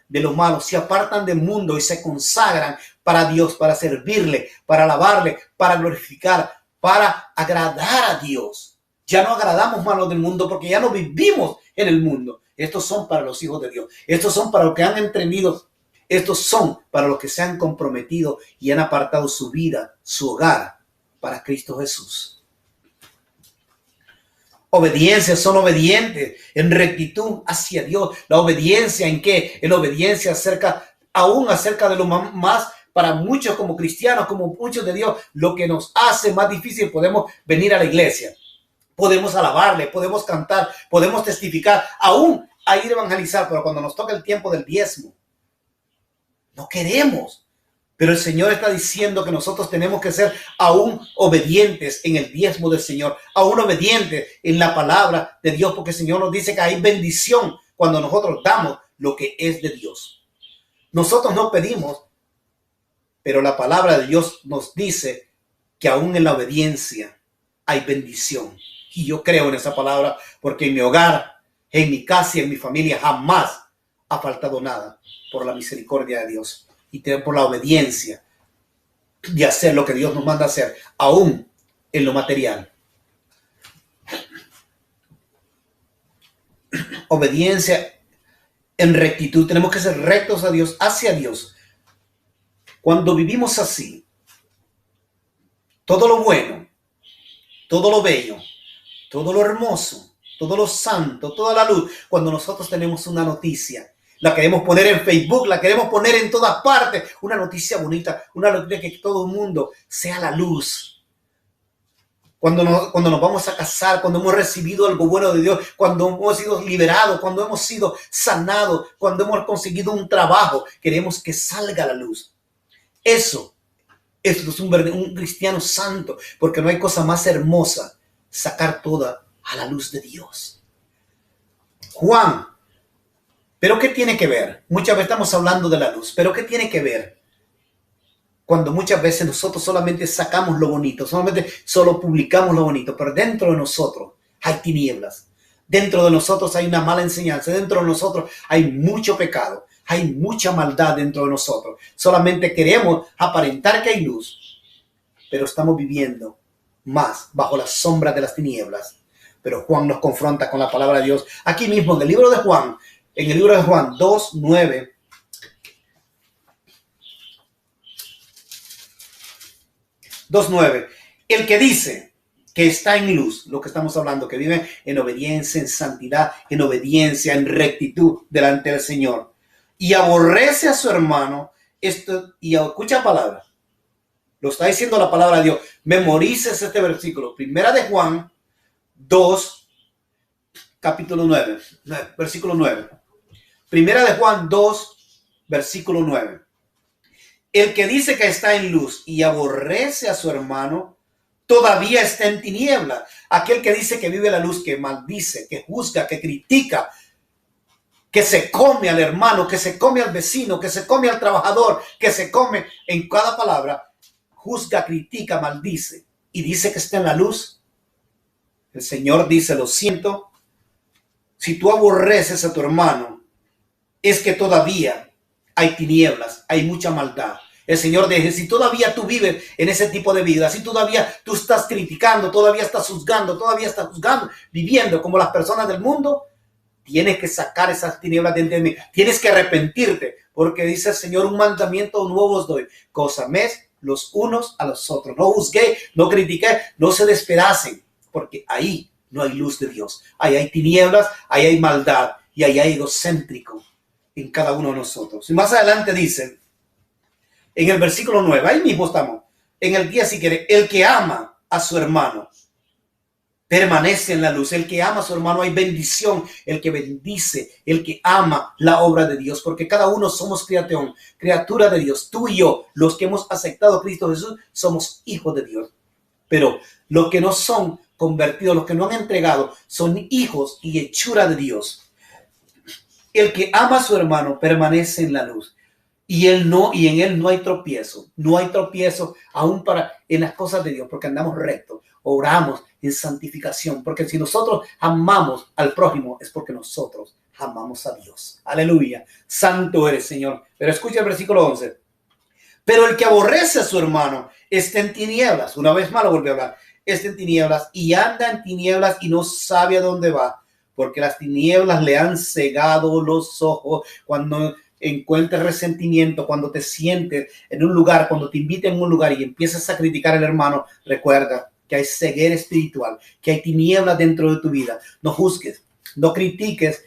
de lo malo, se apartan del mundo y se consagran para Dios, para servirle, para alabarle, para glorificar, para agradar a Dios. Ya no agradamos más a los del mundo, porque ya no vivimos en el mundo. Estos son para los hijos de Dios. Estos son para los que han entendido. Estos son para los que se han comprometido y han apartado su vida, su hogar, para Cristo Jesús. Obediencia, son obedientes en rectitud hacia Dios. La obediencia, ¿en qué? En obediencia acerca de lo más, para muchos como cristianos, como muchos de Dios, lo que nos hace más difícil. Podemos venir a la iglesia, podemos alabarle, podemos cantar, podemos testificar, aún a ir a evangelizar, pero cuando nos toca el tiempo del diezmo, no queremos. Pero el Señor está diciendo que nosotros tenemos que ser aún obedientes en el diezmo del Señor, aún obedientes en la palabra de Dios, porque el Señor nos dice que hay bendición cuando nosotros damos lo que es de Dios. Nosotros no pedimos, pero la palabra de Dios nos dice que aún en la obediencia hay bendición. Y yo creo en esa palabra porque en mi hogar, en mi casa y en mi familia jamás ha faltado nada por la misericordia de Dios y por la obediencia de hacer lo que Dios nos manda hacer, aún en lo material. Obediencia en rectitud. Tenemos que ser rectos a Dios, hacia Dios. Cuando vivimos así, todo lo bueno, todo lo bello, todo lo hermoso, todo lo santo, toda la luz, cuando nosotros tenemos una noticia, la queremos poner en Facebook, la queremos poner en todas partes, una noticia bonita, una noticia que todo el mundo sea la luz. Cuando nos vamos a casar, cuando hemos recibido algo bueno de Dios, cuando hemos sido liberados, cuando hemos sido sanados, cuando hemos conseguido un trabajo, queremos que salga la luz. Eso es un cristiano santo, porque no hay cosa más hermosa sacar toda a la luz de Dios. Juan, ¿pero qué tiene que ver? Muchas veces estamos hablando de la luz, pero ¿qué tiene que ver? Cuando muchas veces nosotros solamente sacamos lo bonito, solo publicamos lo bonito, pero dentro de nosotros hay tinieblas. Dentro de nosotros hay una mala enseñanza. Dentro de nosotros hay mucho pecado. Hay mucha maldad dentro de nosotros. Solamente queremos aparentar que hay luz, pero estamos viviendo más bajo la sombra de las tinieblas. Pero Juan nos confronta con la palabra de Dios. Aquí mismo en el libro de Juan, en el libro de Juan 2:9. 2:9. El que dice que está en luz, lo que estamos hablando, que vive en obediencia, en santidad, en obediencia, en rectitud delante del Señor, y aborrece a su hermano, y escucha palabra, lo está diciendo la palabra de Dios. Memorices este versículo, primera de Juan 2, capítulo 9, versículo 9. Primera de Juan 2, versículo 9. El que dice que está en luz y aborrece a su hermano, todavía está en tiniebla. Aquel que dice que vive la luz, que maldice, que juzga, que critica, que se come al hermano, que se come al vecino, que se come al trabajador, que se come en cada palabra, juzga, critica, maldice y dice que está en la luz. El Señor dice, lo siento, si tú aborreces a tu hermano, es que todavía hay tinieblas, hay mucha maldad. El Señor dice, si todavía tú vives en ese tipo de vida, si todavía tú estás criticando, todavía estás juzgando, viviendo como las personas del mundo, tienes que sacar esas tinieblas de mí. Tienes que arrepentirte, porque dice el Señor, un mandamiento nuevo os doy, que os améis los unos a los otros. No juzguéis, no critiquéis, no se despedacen, porque ahí no hay luz de Dios. Ahí hay tinieblas, ahí hay maldad y ahí hay egocéntrico en cada uno de nosotros. Y más adelante dice, en el versículo 9, ahí mismo estamos, en el 10 si quiere, el que ama a su hermano permanece en la luz. El que ama a su hermano, hay bendición. El que bendice, el que ama la obra de Dios, porque cada uno somos criatura de Dios. Tú y yo, los que hemos aceptado a Cristo Jesús, somos hijos de Dios. Pero los que no son convertidos, los que no han entregado, son hijos y hechura de Dios. El que ama a su hermano permanece en la luz. Y en él no hay tropiezo. No hay tropiezo aún en las cosas de Dios, porque andamos rectos, oramos en santificación. Porque si nosotros amamos al prójimo, es porque nosotros amamos a Dios. Aleluya. Santo eres, Señor. Pero escucha el versículo 11. Pero el que aborrece a su hermano está en tinieblas. Una vez más lo volví a hablar. Está en tinieblas y anda en tinieblas y no sabe a dónde va, porque las tinieblas le han cegado los ojos. Cuando encuentres resentimiento, cuando te sientes en un lugar, cuando te inviten a un lugar y empiezas a criticar al hermano, recuerda que hay ceguera espiritual, que hay tinieblas dentro de tu vida. No juzgues, no critiques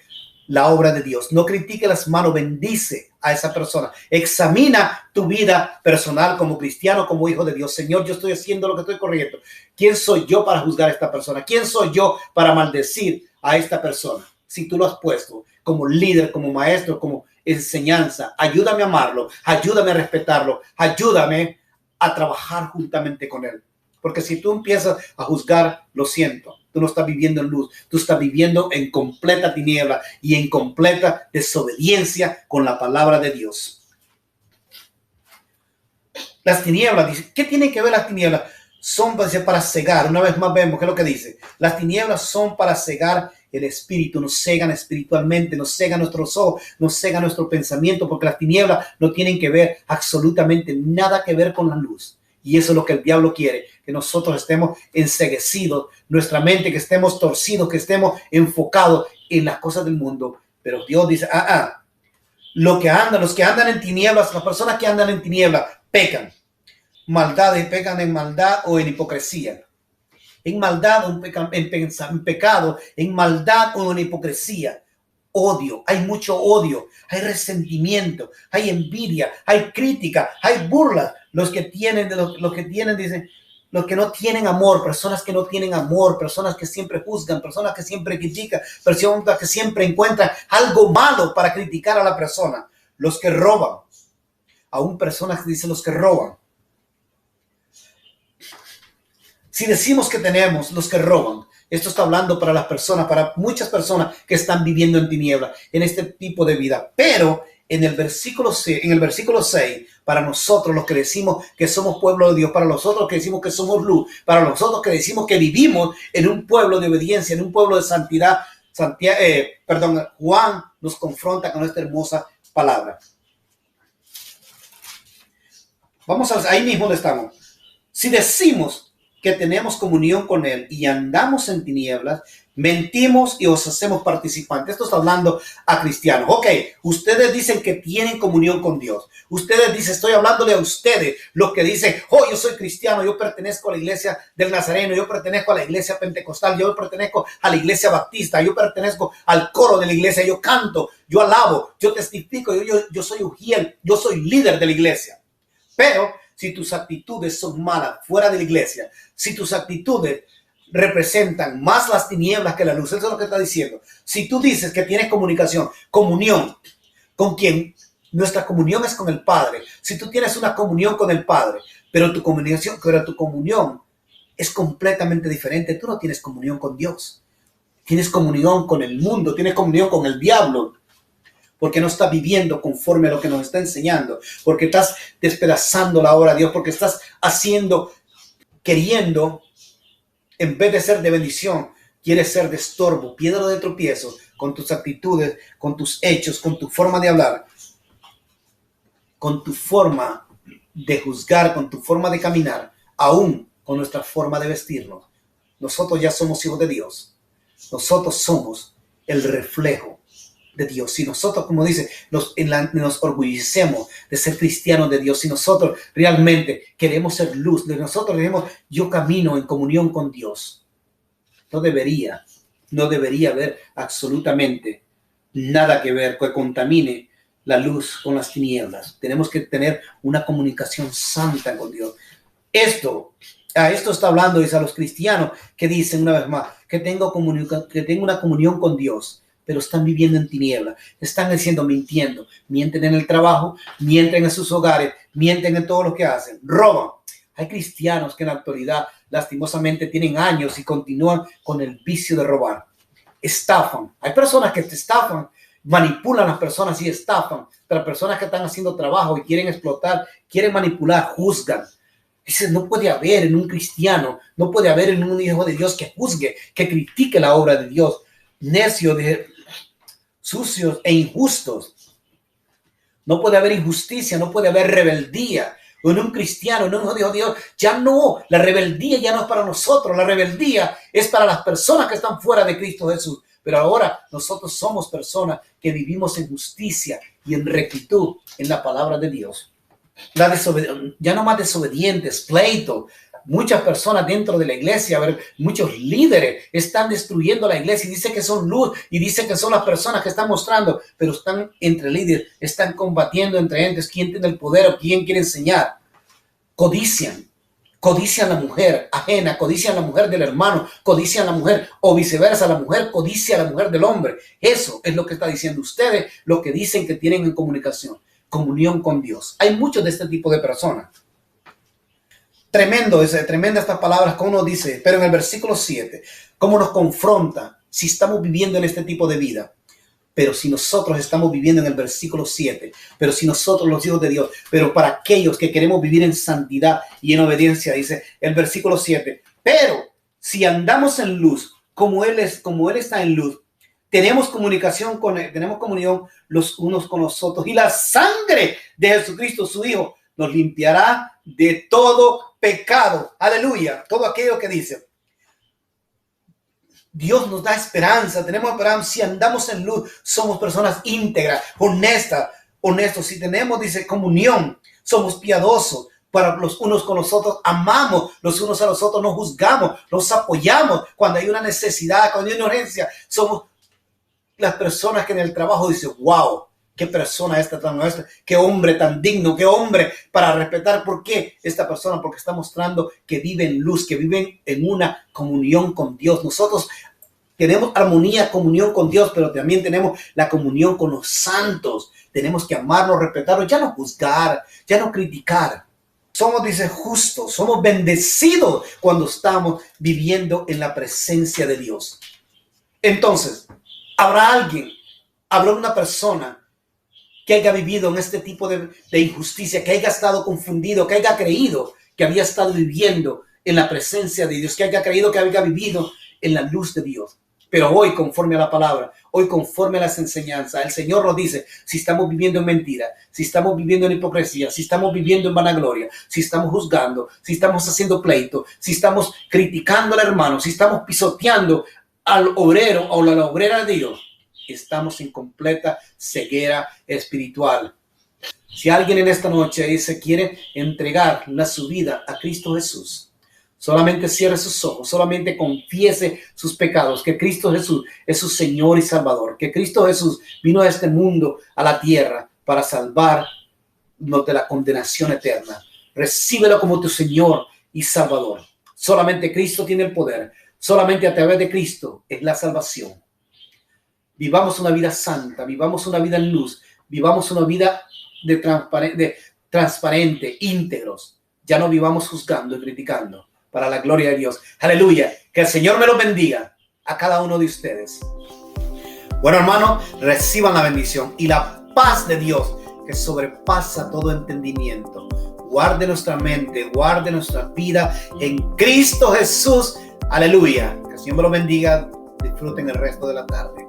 la obra de Dios, no critiques las manos, bendice a esa persona. Examina tu vida personal como cristiano, como hijo de Dios. Señor, yo estoy haciendo lo que estoy corriendo. ¿Quién soy yo para juzgar a esta persona? ¿Quién soy yo para maldecir a esta persona? Si tú lo has puesto como líder, como maestro, como enseñanza, ayúdame a amarlo, ayúdame a respetarlo, ayúdame a trabajar juntamente con él. Porque si tú empiezas a juzgar, lo siento, tú no estás viviendo en luz, tú estás viviendo en completa tiniebla y en completa desobediencia con la palabra de Dios. Las tinieblas, dice, ¿qué tienen que ver las tinieblas? Son para cegar. Una vez más vemos qué es lo que dice. Las tinieblas son para cegar el espíritu, nos cegan espiritualmente, nos cegan nuestros ojos, nos cegan nuestro pensamiento, porque las tinieblas no tienen que ver absolutamente nada que ver con la luz. Y eso es lo que el diablo quiere, que nosotros estemos enceguecidos, nuestra mente, que estemos torcidos, que estemos enfocados en las cosas del mundo. Pero Dios dice, los que andan en tinieblas, las personas que andan en tinieblas, pecan. Maldades, pecan en maldad o en hipocresía. En maldad o en pecado, en maldad o en hipocresía. Odio, hay mucho odio, hay resentimiento, hay envidia, hay crítica, hay burlas. Los que tienen, dicen, los que no tienen amor, personas que no tienen amor, personas que siempre juzgan, personas que siempre critican, personas que siempre encuentran algo malo para criticar a la persona. Los que roban, aún personas que dicen los que roban. Si decimos que tenemos los que roban, esto está hablando para las personas, para muchas personas que están viviendo en tinieblas, en este tipo de vida. Pero en el versículo 6, para nosotros los que decimos que somos pueblo de Dios, para nosotros que decimos que somos luz, para nosotros que decimos que vivimos en un pueblo de obediencia, en un pueblo de santidad, Juan nos confronta con esta hermosa palabra. Vamos a ahí mismo donde estamos. Si decimos que tenemos comunión con Él y andamos en tinieblas, mentimos y os hacemos participantes. Esto está hablando a cristianos. Ok, ustedes dicen que tienen comunión con Dios. Ustedes dicen, estoy hablándole a ustedes, los que dicen, yo soy cristiano, yo pertenezco a la iglesia del Nazareno, yo pertenezco a la iglesia pentecostal, yo pertenezco a la iglesia baptista, yo pertenezco al coro de la iglesia, yo canto, yo alabo, yo testifico, yo soy ujiel, yo soy líder de la iglesia. Pero si tus actitudes son malas fuera de la iglesia, si tus actitudes representan más las tinieblas que la luz, eso es lo que está diciendo. Si tú dices que tienes comunión, ¿con quién? Nuestra comunión es con el Padre. Si tú tienes una comunión con el Padre, pero tu comunión es completamente diferente, tú no tienes comunión con Dios. Tienes comunión con el mundo, tienes comunión con el diablo. Porque no estás viviendo conforme a lo que nos está enseñando, porque estás despedazando la obra de Dios, porque estás queriendo, en vez de ser de bendición, quieres ser de estorbo, piedra de tropiezo, con tus actitudes, con tus hechos, con tu forma de hablar, con tu forma de juzgar, con tu forma de caminar, aún con nuestra forma de vestirnos. Nosotros ya somos hijos de Dios. Nosotros somos el reflejo de Dios. Si nosotros, como dice, nos orgullecemos de ser cristianos de Dios, si nosotros realmente queremos ser luz, de nosotros queremos, yo camino en comunión con Dios, no debería haber absolutamente nada que ver que contamine la luz con las tinieblas. Tenemos que tener una comunicación santa con Dios. Esto está hablando, dice, a los cristianos que dicen una vez más que tengo una comunión con Dios, pero están viviendo en tinieblas, están mintiendo, mienten en el trabajo, mienten en sus hogares, mienten en todo lo que hacen, roban. Hay cristianos que en la actualidad lastimosamente tienen años y continúan con el vicio de robar. Estafan. Hay personas que te estafan, manipulan a las personas y estafan, pero personas que están haciendo trabajo y quieren explotar, quieren manipular, juzgan. Dices, no puede haber en un cristiano, no puede haber en un hijo de Dios que juzgue, que critique la obra de Dios. Necios, sucios e injustos. No puede haber injusticia, no puede haber rebeldía. En un cristiano, en un hijo de Dios, ya no, la rebeldía ya no es para nosotros, la rebeldía es para las personas que están fuera de Cristo Jesús. Pero ahora nosotros somos personas que vivimos en justicia y en rectitud en la palabra de Dios. Ya no más desobedientes, pleito. Muchas personas dentro de la iglesia, muchos líderes están destruyendo la iglesia y dicen que son luz y dicen que son las personas que están mostrando, pero están entre líderes, están combatiendo entre entes, quién tiene el poder o quién quiere enseñar. Codician la mujer ajena, codician la mujer del hermano, codician la mujer o viceversa, la mujer codicia a la mujer del hombre. Eso es lo que está diciendo ustedes, lo que dicen que tienen en comunión con Dios. Hay muchos de este tipo de personas. Tremenda estas palabras como uno dice, pero en el versículo 7, cómo nos confronta si estamos viviendo en este tipo de vida. Pero si nosotros estamos viviendo en el versículo 7, pero si nosotros los hijos de Dios, pero para aquellos que queremos vivir en santidad y en obediencia, dice el versículo 7, pero si andamos en luz, como Él está en luz, tenemos comunicación con Él, tenemos comunión los unos con los otros, y la sangre de Jesucristo, su Hijo, nos limpiará de todo pecado. Aleluya. Todo aquello que dice. Dios nos da esperanza, tenemos esperanza. Si andamos en luz, somos personas íntegras, honestos. Si tenemos, dice, comunión, somos piadosos para los unos con los otros, amamos los unos a los otros, nos juzgamos, nos apoyamos cuando hay una necesidad, cuando hay una urgencia. Somos las personas que en el trabajo dicen, wow, qué persona esta tan nuestra, qué hombre tan digno, qué hombre para respetar. ¿Por qué esta persona? Porque está mostrando que vive en luz, que vive en una comunión con Dios. Nosotros tenemos armonía, comunión con Dios, pero también tenemos la comunión con los santos. Tenemos que amarnos, respetarnos, ya no juzgar, ya no criticar. Somos, dice, justos, somos bendecidos cuando estamos viviendo en la presencia de Dios. Entonces, habrá una persona que haya vivido en este tipo de injusticia, que haya estado confundido, que haya creído que había estado viviendo en la presencia de Dios, que haya creído que había vivido en la luz de Dios. Pero hoy, conforme a la palabra, hoy conforme a las enseñanzas, el Señor nos dice si estamos viviendo en mentira, si estamos viviendo en hipocresía, si estamos viviendo en vanagloria, si estamos juzgando, si estamos haciendo pleito, si estamos criticando al hermano, si estamos pisoteando al obrero o a la obrera de Dios. Estamos en completa ceguera espiritual. Si alguien en esta noche dice quiere entregar su vida a Cristo Jesús, solamente cierre sus ojos, solamente confiese sus pecados, que Cristo Jesús es su Señor y Salvador, que Cristo Jesús vino a este mundo, a la tierra, para salvarnos de la condenación eterna. Recíbelo como tu Señor y Salvador. Solamente Cristo tiene el poder. Solamente a través de Cristo es la salvación. Vivamos una vida santa, vivamos una vida en luz, vivamos una vida transparente, íntegros. Ya no vivamos juzgando y criticando, para la gloria de Dios. Aleluya. Que el Señor me los bendiga a cada uno de ustedes. Bueno, hermanos, reciban la bendición y la paz de Dios que sobrepasa todo entendimiento. Guarde nuestra mente, guarde nuestra vida en Cristo Jesús. Aleluya. Que el Señor me los bendiga. Disfruten el resto de la tarde.